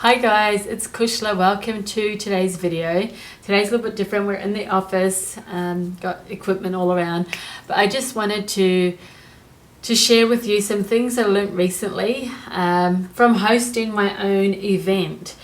Hi guys, it's Kushla. Welcome to today's video. Today's a little bit different. We're in the office, got equipment all around, but I just wanted to share with you some things I learned recently from hosting my own event.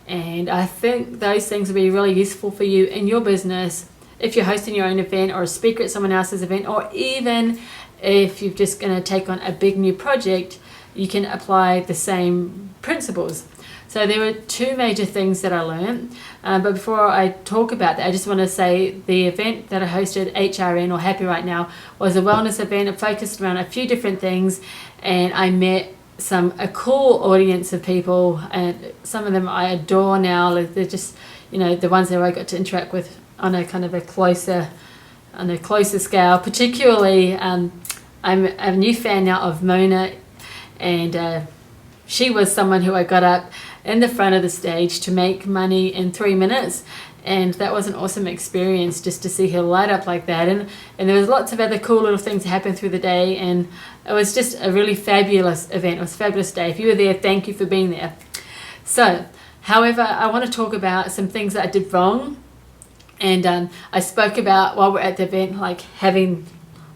And I think those things will be really useful for you in your business if you're hosting your own event or a speaker at someone else's event, or even if you're just going to take on a big new project, you can apply the same principles. So there were two major things that I learned, but before I talk about that, I just want to say the event that I hosted, HRN or Happy Right Now, was a wellness event. It focused around a few different things, and I met a cool audience of people, and some of them I adore now. They're just, the ones that I got to interact with on a kind of a closer scale. Particularly, I'm a new fan now of Mona, and she was someone who I got up in the front of the stage to make money in 3 minutes, and that was an awesome experience just to see her light up like that. And there was lots of other cool little things that happened through the day, and it was just a really fabulous event. It was a fabulous day. If you were there, thank you for being there. So, however, I want to talk about some things that I did wrong, and I spoke about while we're at the event, like having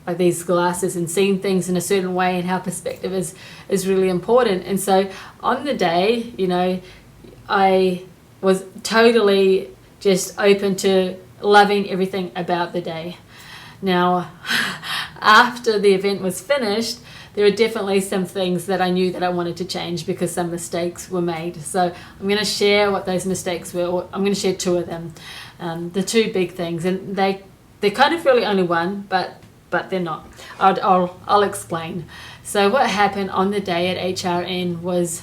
like these glasses and seeing things in a certain way, and how perspective is really important. And so on the day, I was totally just open to loving everything about the day. Now, after the event was finished, there are definitely some things that I knew that I wanted to change because some mistakes were made. So I'm going to share what those mistakes were, or I'm going to share two of them, the two big things. And they're kind of really only one, but they're not. I'll explain. So what happened on the day at HRN was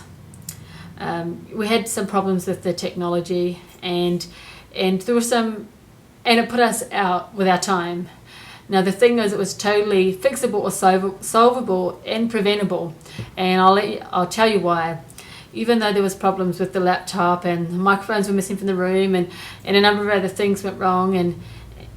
we had some problems with the technology, and there were some, and it put us out with our time. Now the thing is, it was totally fixable or solvable and preventable, and I'll tell you why. Even though there was problems with the laptop and the microphones were missing from the room, and a number of other things went wrong,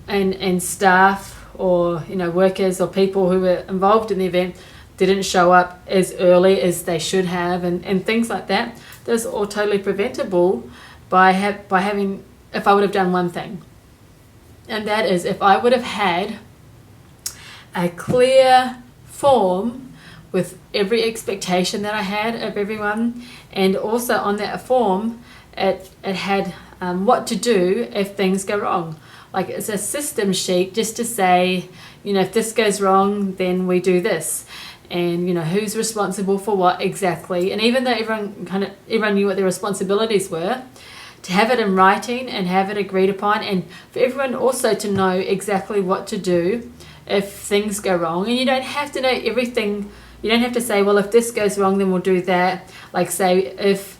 and staff or workers or people who were involved in the event didn't show up as early as they should have, and things like that. That's all totally preventable by having, if I would have done one thing, and that is if I would have had a clear form with every expectation that I had of everyone, and also on that form it had what to do if things go wrong. Like it's a system sheet just to say, if this goes wrong, then we do this, and who's responsible for what exactly. And even though everyone knew what their responsibilities were, to have it in writing and have it agreed upon, and for everyone also to know exactly what to do if things go wrong. And you don't have to know everything. You don't have to say, well, if this goes wrong, then we'll do that. Like say if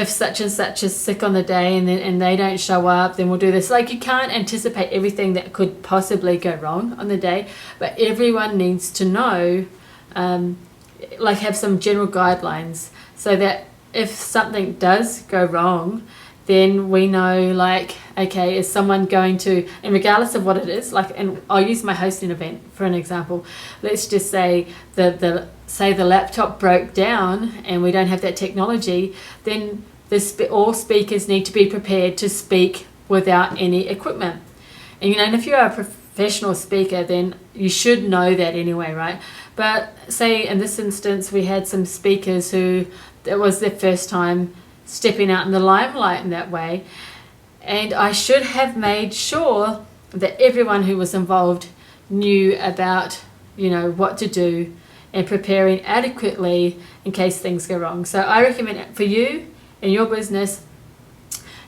such and such is sick on the day and they don't show up, then we'll do this. Like you can't anticipate everything that could possibly go wrong on the day, but everyone needs to know, like have some general guidelines, so that if something does go wrong, then we know, like, okay, is someone going to, and regardless of what it is, like, and I'll use my hosting event for an example. Let's just say say the laptop broke down and we don't have that technology, then all speakers need to be prepared to speak without any equipment. And if you're a professional speaker, then you should know that anyway, right? But say in this instance, we had some speakers who that was their first time stepping out in the limelight in that way, and I should have made sure that everyone who was involved knew about what to do and preparing adequately in case things go wrong. So I recommend for you in your business,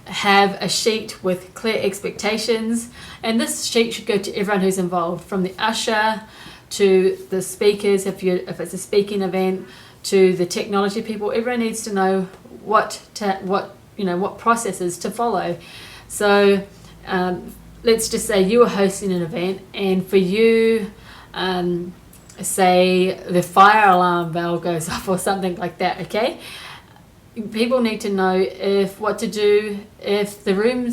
have a sheet with clear expectations, and this sheet should go to everyone who's involved, from the usher to the speakers, if it's a speaking event, to the technology people. Everyone needs to know what processes to follow. So let's just say you were hosting an event, and for you, say the fire alarm bell goes off or something like that, okay? People need to know what to do if the room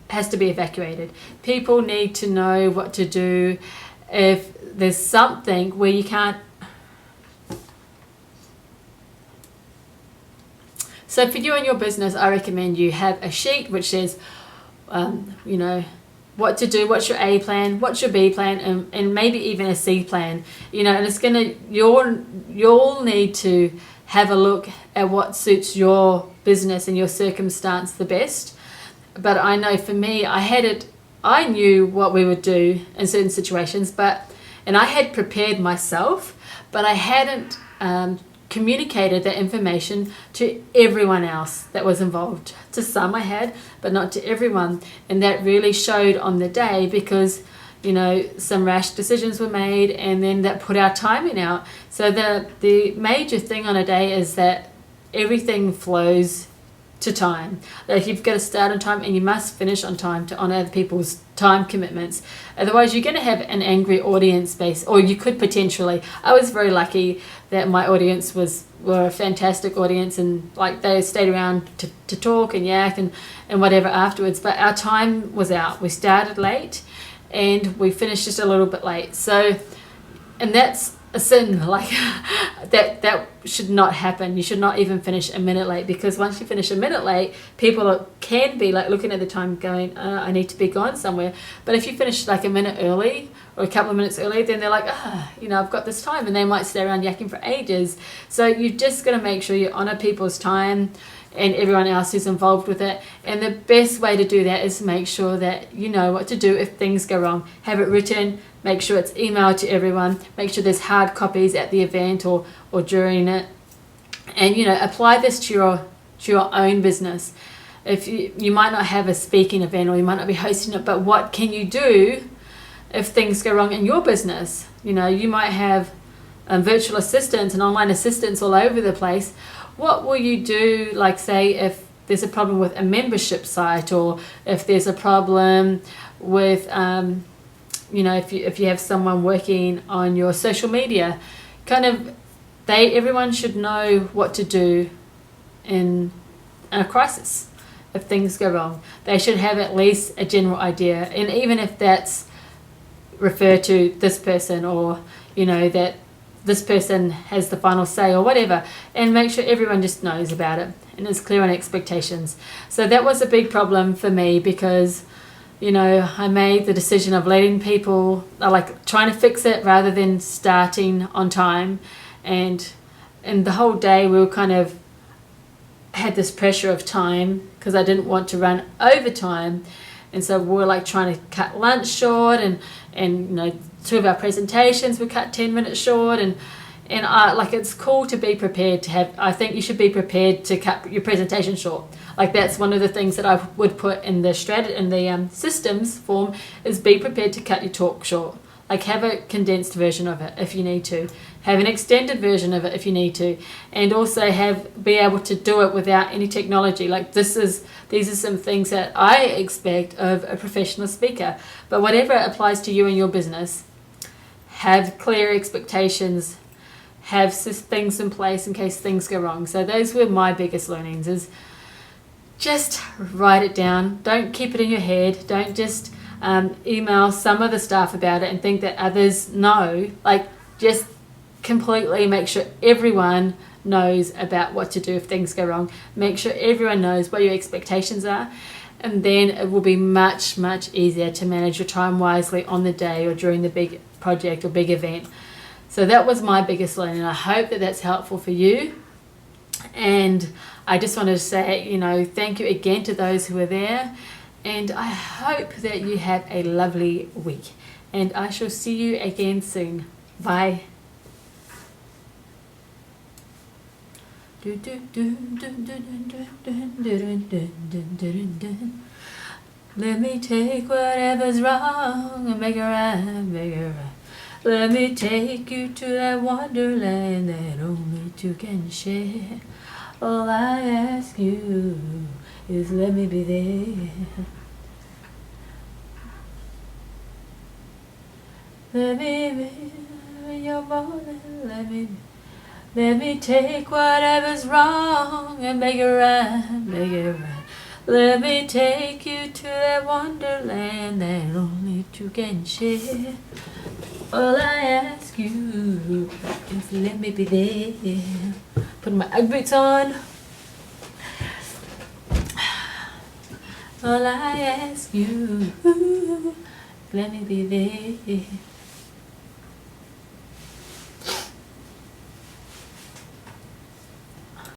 has to be evacuated. People need to know what to do if there's something where you can't So for you and your business, I recommend you have a sheet which says, you know, what to do, what's your A plan, what's your B plan, and maybe even a C plan, you know, and it's gonna, you'll need to have a look at what suits your business and your circumstance the best. But I know for me, I knew what we would do in certain situations, and I had prepared myself, but I hadn't communicated that information to everyone else that was involved. To some I had, but not to everyone. And that really showed on the day, because, you know, some rash decisions were made, and then that put our timing out. So the major thing on a day is that everything flows to time. Like, you've got to start on time and you must finish on time to honor other people's time commitments. Otherwise you're going to have an angry audience base, or you could potentially. I was very lucky that my audience were a fantastic audience, and like they stayed around to talk and yak and whatever afterwards, but our time was out. We started late and we finished just a little bit late. So, and that's a sin. Like that should not happen. You should not even finish a minute late, because once you finish a minute late, people can be like looking at the time going, I need to be gone somewhere. But if you finish like a minute early or a couple of minutes early, then they're like, you know, I've got this time, and they might stay around yakking for ages. So you've just got to make sure you honor people's time and everyone else who's involved with it. And the best way to do that is make sure that you know what to do if things go wrong. Have it written, make sure it's emailed to everyone, make sure there's hard copies at the event or during it. And, you know, apply this to your own business. If you might not have a speaking event, or you might not be hosting it, but what can you do if things go wrong in your business? You know, you might have virtual assistants and online assistants all over the place. What will you do, like say if there's a problem with a membership site, or if there's a problem with, you know, if you have someone working on your social media, kind of, everyone should know what to do in a crisis. If things go wrong, they should have at least a general idea, and even if that's refer to this person, or you know that this person has the final say or whatever, and make sure everyone just knows about it and is clear on expectations. So that was a big problem for me, because you know I made the decision of letting people, like trying to fix it rather than starting on time, and the whole day we were kind of had this pressure of time, because I didn't want to run overtime. And so we're like trying to cut lunch short, and you know, 2 of our presentations were cut 10 minutes short, and like it's cool to be prepared to have. I think you should be prepared to cut your presentation short. Like that's one of the things that I would put in the systems form, is be prepared to cut your talk short. Like have a condensed version of it if you need to, have an extended version of it if you need to, and also be able to do it without any technology. Like these are some things that I expect of a professional speaker. But whatever applies to you and your business, have clear expectations, have things in place in case things go wrong. So those were my biggest learnings, is just write it down. Don't keep it in your head. Don't just email some of the staff about it and think that others know. Like just completely make sure everyone knows about what to do if things go wrong. Make sure everyone knows what your expectations are, and then it will be much easier to manage your time wisely on the day or during the big project or big event. So that was my biggest learning. I hope that that's helpful for you, and I just wanted to say, you know, thank you again to those who were there, and I hope that you have a lovely week, and I shall see you again soon. Bye. Let me take whatever's wrong and make it right, make it right. Let me take you to that wonderland that only 2 can share. All I ask you is let me be there. Let me be your morning, let me take whatever's wrong and make it right, make it right. Let me take you to that wonderland that only 2 can share. All I ask you is let me be there. Putting my Ugg boots on. All I ask you, let me be there.